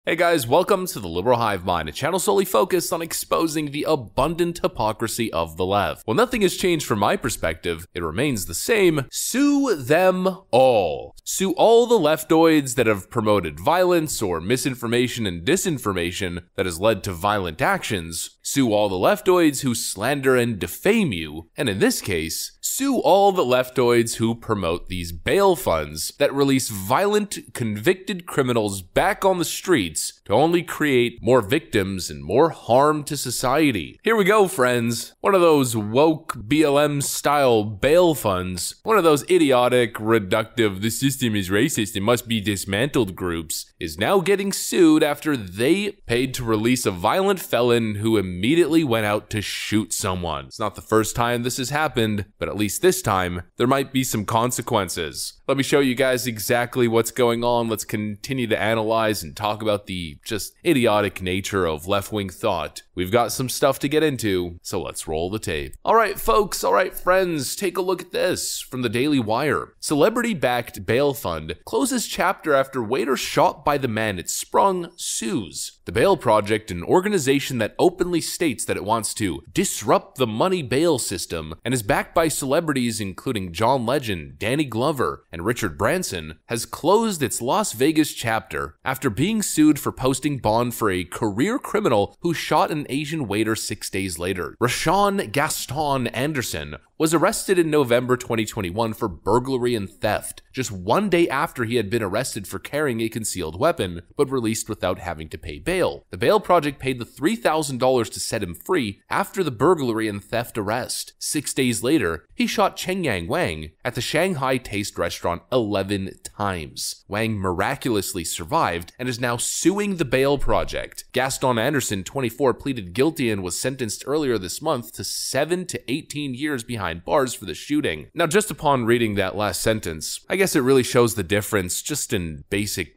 Hey guys, welcome to the Liberal Hive Mind, a channel solely focused on exposing the abundant hypocrisy of the left. While nothing has changed from my perspective, it remains the same. Sue them all. Sue all the leftoids that have promoted violence or misinformation and disinformation that has led to violent actions. Sue all the leftoids who slander and defame you. And in this case, sue all the leftoids who promote these bail funds that release violent, convicted criminals back on the streets to only create more victims and more harm to society. Here we go, friends. One of those woke BLM-style bail funds, one of those idiotic, reductive, the system is racist, it must be dismantled groups, is now getting sued after they paid to release a violent felon who immediately went out to shoot someone. It's not the first time this has happened, but at least this time, there might be some consequences. Let me show you guys exactly what's going on. Let's continue to analyze and talk about the just idiotic nature of left-wing thought. We've got some stuff to get into, so let's roll the tape. All right, folks, all right, friends, take a look at this from the Daily Wire. Celebrity-backed bail fund closes chapter after waiter shot by the man it sprung sues. The Bail Project, an organization that openly states that it wants to disrupt the money bail system and is backed by celebrities including John Legend, Danny Glover, and Richard Branson, has closed its Las Vegas chapter after being sued for posting bond for a career criminal who shot an Asian waiter 6 days later. Rashawn Gaston Anderson was arrested in November 2021 for burglary and theft, just 1 day after he had been arrested for carrying a concealed weapon, but released without having to pay bail. The Bail Project paid the $3,000 to set him free after the burglary and theft arrest. 6 days later, he shot Chengyang Wang at the Shanghai Taste restaurant 11 times. Wang miraculously survived and is now suing the Bail Project. Gaston Anderson, 24, pleaded guilty and was sentenced earlier this month to 7 to 18 years behind bars for the shooting. Now, just upon reading that last sentence, I guess it really shows the difference just in basic,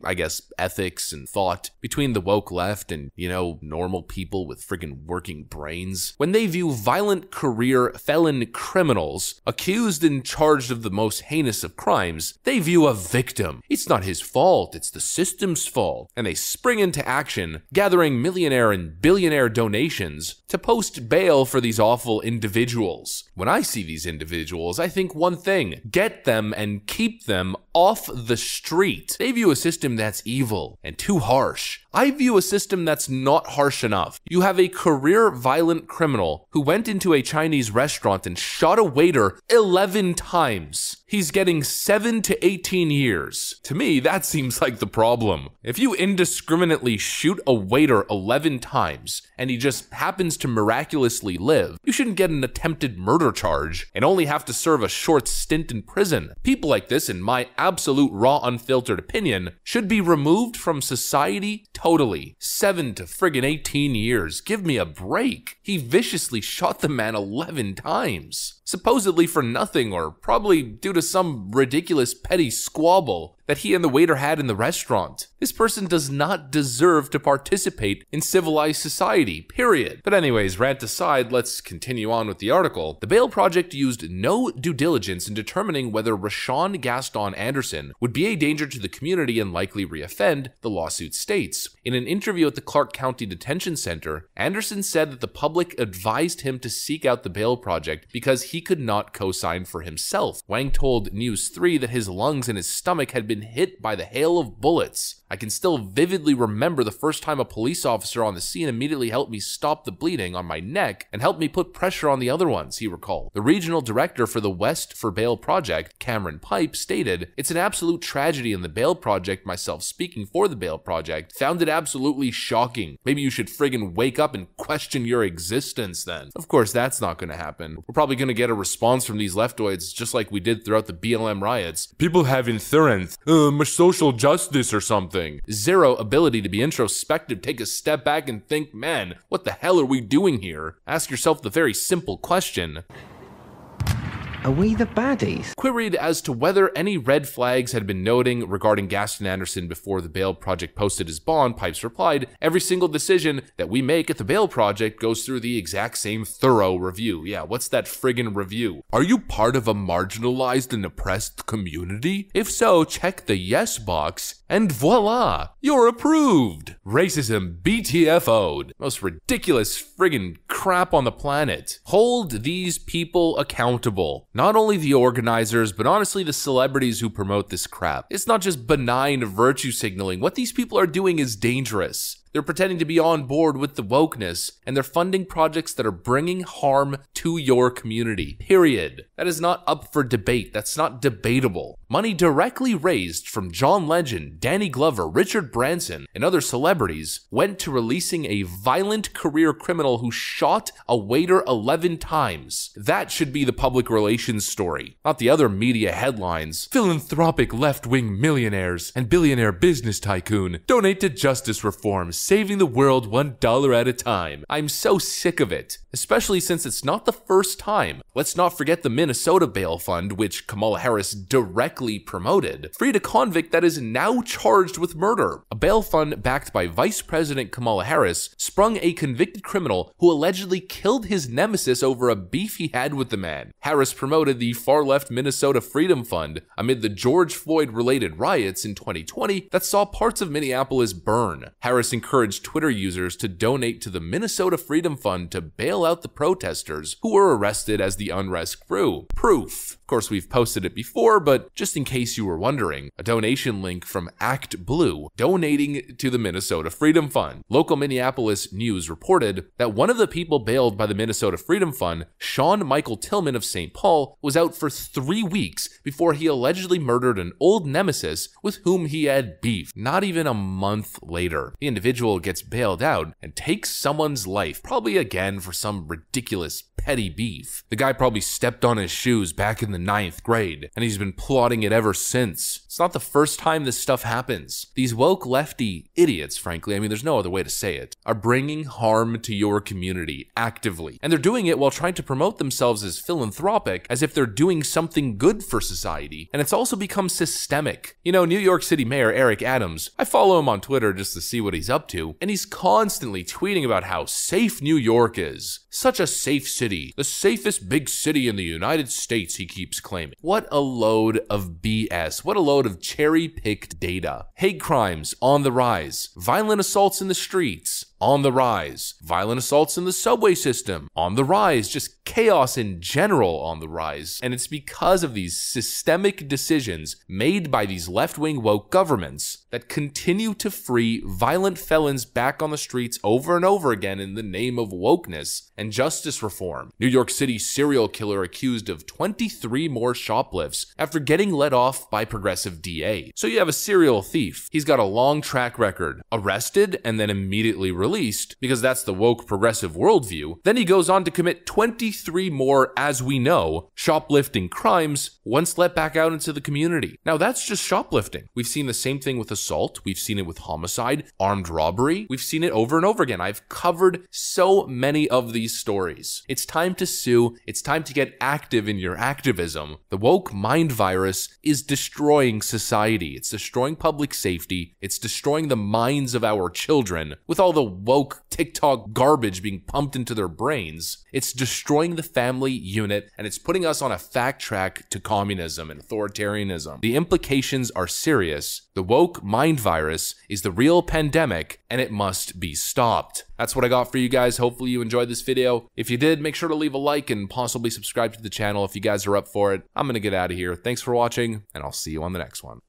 ethics and thought between the woke left and, normal people with friggin' working brains. When they view violent career felon criminals accused and charged of the most heinous of crimes, they view a victim. It's not his fault, it's the system's fault. And they spring into action, gathering millionaire and billionaire donations to post bail for these awful individuals. When I see these individuals, I think one thing: get them and keep them off the street. They view a system that's evil and too harsh. I view a system that's not harsh enough. You have a career violent criminal who went into a Chinese restaurant and shot a waiter 11 times. He's getting 7 to 18 years. To me, that seems like the problem. If you indiscriminately shoot a waiter 11 times and he just happens to miraculously live, you shouldn't get an attempted murder charge and only have to serve a short stint in prison. People like this, in my absolute raw unfiltered opinion, should be removed from society totally. 7 to friggin' 18 years. Give me a break. He viciously shot the man 11 times. Supposedly for nothing, or probably due to some ridiculous petty squabble that he and the waiter had in the restaurant. This person does not deserve to participate in civilized society, period. But anyways, rant aside, let's continue on with the article. The Bail Project used no due diligence in determining whether Rashawn Gaston Anderson would be a danger to the community and likely reoffend, the lawsuit states. In an interview at the Clark County Detention Center, Anderson said that the public advised him to seek out the Bail Project because he could not co-sign for himself. Wang told News 3 that his lungs and his stomach had been hit by the hail of bullets. I can still vividly remember the first time a police officer on the scene immediately helped me stop the bleeding on my neck and helped me put pressure on the other ones, he recalled. The regional director for the West for Bail Project, Cameron Pipe, stated, "It's an absolute tragedy, and the Bail Project, myself speaking for the Bail Project, found it absolutely shocking. Maybe you should friggin' wake up and question your existence then." Of course, that's not gonna happen. We're probably gonna get a response from these leftoids just like we did throughout the BLM riots. People have insurance, social justice or something. Zero ability to be introspective, take a step back and think, man, what the hell are we doing here? Ask yourself the very simple question. Are we the baddies? Queried as to whether any red flags had been noting regarding Gaston Anderson before the Bail Project posted his bond, Pipes replied, "Every single decision that we make at the Bail Project goes through the exact same thorough review." Yeah, what's that friggin' review? Are you part of a marginalized and oppressed community? If so, check the yes box, and voila, you're approved. Racism BTFO'd. Most ridiculous friggin' crap on the planet. Hold these people accountable. Not only the organizers, but honestly the celebrities who promote this crap. It's not just benign virtue signaling. What these people are doing is dangerous. They're pretending to be on board with the wokeness, and they're funding projects that are bringing harm to your community. Period. That is not up for debate. That's not debatable. Money directly raised from John Legend, Danny Glover, Richard Branson, and other celebrities went to releasing a violent career criminal who shot a waiter 11 times. That should be the public relations story, not the other media headlines. Philanthropic left-wing millionaires and billionaire business tycoon donate to justice reform, saving the world $1 at a time. I'm so sick of it, especially since it's not the first time. Let's not forget the Minnesota Bail Fund, which Kamala Harris directly promoted, freed a convict that is now charged with murder. A bail fund backed by Vice President Kamala Harris sprung a convicted criminal who allegedly killed his nemesis over a beef he had with the man. Harris promoted the far-left Minnesota Freedom Fund amid the George Floyd-related riots in 2020 that saw parts of Minneapolis burn. Harris encouraged Twitter users to donate to the Minnesota Freedom Fund to bail out the protesters who were arrested as the unrest grew. Proof. Of course, we've posted it before, but just in case you were wondering, a donation link from Act Blue donating to the Minnesota Freedom Fund. Local Minneapolis News reported that one of the people bailed by the Minnesota Freedom Fund, Sean Michael Tillman of St. Paul, was out for 3 weeks before he allegedly murdered an old nemesis with whom he had beef. Not even a month later, the individual gets bailed out and takes someone's life, probably again for some ridiculous petty beef. The guy probably stepped on his shoes back in the 9th grade, and he's been plotting it ever since. It's not the first time this stuff happens. These woke lefty idiots, frankly, I mean, there's no other way to say it, are bringing harm to your community actively. And they're doing it while trying to promote themselves as philanthropic, as if they're doing something good for society. And it's also become systemic. You know, New York City Mayor Eric Adams, I follow him on Twitter just to see what he's up to, and he's constantly tweeting about how safe New York is. Such a safe city. The safest big city in the United States, he keeps claiming. What a load of BS. What a load of cherry-picked data. Hate crimes on the rise. Violent assaults in the streets on the rise. Violent assaults in the subway system on the rise. Just chaos in general on the rise. And it's because of these systemic decisions made by these left-wing woke governments that continue to free violent felons back on the streets over and over again in the name of wokeness and justice reform. New York City serial killer accused of 23 more shoplifts after getting let off by progressive DA. So you have a serial thief. He's got a long track record. Arrested and then immediately released, because that's the woke progressive worldview. Then he goes on to commit 23 more, as we know, shoplifting crimes once let back out into the community. Now that's just shoplifting. We've seen the same thing with assault. We've seen it with homicide, armed robbery. We've seen it over and over again. I've covered so many of these stories. It's time to sue. It's time to get active in your activism. The woke mind virus is destroying society. It's destroying public safety. It's destroying the minds of our children with all the woke TikTok garbage being pumped into their brains. It's destroying the family unit, and it's putting us on a fact track to communism and authoritarianism. The implications are serious. The woke mind virus is the real pandemic, and it must be stopped. That's what I got for you guys. Hopefully you enjoyed this video. If you did, make sure to leave a like and possibly subscribe to the channel if you guys are up for it. I'm gonna get out of here. Thanks for watching, and I'll see you on the next one.